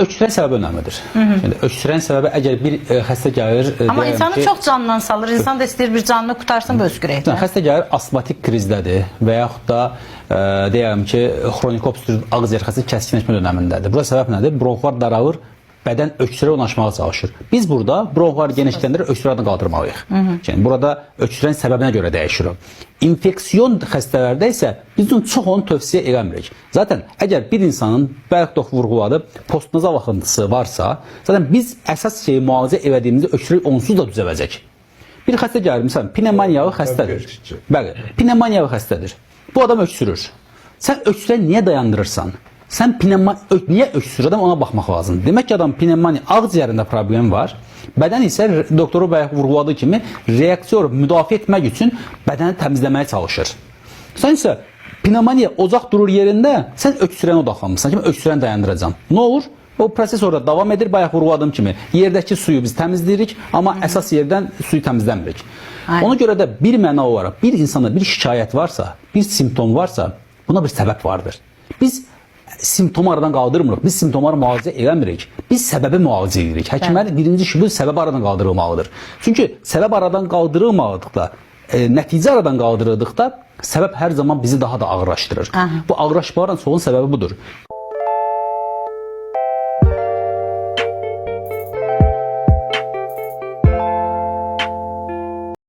Öksürən səbəbi önəmlidir. Şimdi öksürən səbəbi əgər bir xəstə gəlir... Amma insanı çox canından salır. İnsan da istəyir bir canını qutarsın bu öskürəklə. Xəstə gəlir astmatik krizdədir və yaxud da deyərəm ki, xronik obstruktiv ağızyer xəstə kəskinləşmə dönəmindədir. Burada səbəb nədir? Bronxlar daralır, bədən öksürə ulaşmağa çalışır. Biz burada bronxları genişləndirib öksürəni qaldırmalıyıq. Yəni burada öksürən səbəbinə görə dəyişir o. İnfeksiyon xəstələrdə isə biz çoxunu tövsiyə eləmirik. Zaten əgər bir insanın bəlkə vurğuladı, postnazal axıntısı varsa, zaten biz əsas şeyi müalicə elədiyimizdə öksürük onsuz da düzələcək. Bir xəstə gəlir, məsələn, pnevmoniyalı xəstədir. Bəli, pnevmoniyalı xəstədir. Bu adam öksürür. Sən öksürəni niyə dayandırırsan? Sən niyə öksürür adam ona baxmaq lazımdır. Demək ki, adam pnevmoniya ağciyərində problem var. Bədən isə doktoru bayaq vurğuladığı kimi reaksiyon müdafiə etmək üçün bədəni təmizləməyə çalışır. Sən isə pnevmoniya ocaq durur yerində, sən öksürəni odaqlanmışsan ki, öksürəni dayandıracam. Nə olur? O proses orada davam edir. Bayaq vurğuladığım kimi yerdəki suyu biz təmizləyirik, amma əsas yerdən suyu təmizləmirik. Ona görə də bir məna olaraq bir insanda bir şikayət varsa, bir simptom varsa, buna bir səbəb vardır. Biz simptomu aradan qaldırmırıq. Biz simptomları müalicə eləmirik. Biz səbəbi müalicə edirik. Həkimlərin birinci işi bu səbəbi aradan qaldırılmalıdır. Çünki səbəb aradan qaldırılmadıqda, nəticə aradan qaldırıldıqda səbəb hər zaman bizi daha da ağırlaşdırır. Bu ağırlaşmaların çoxunun səbəbi budur.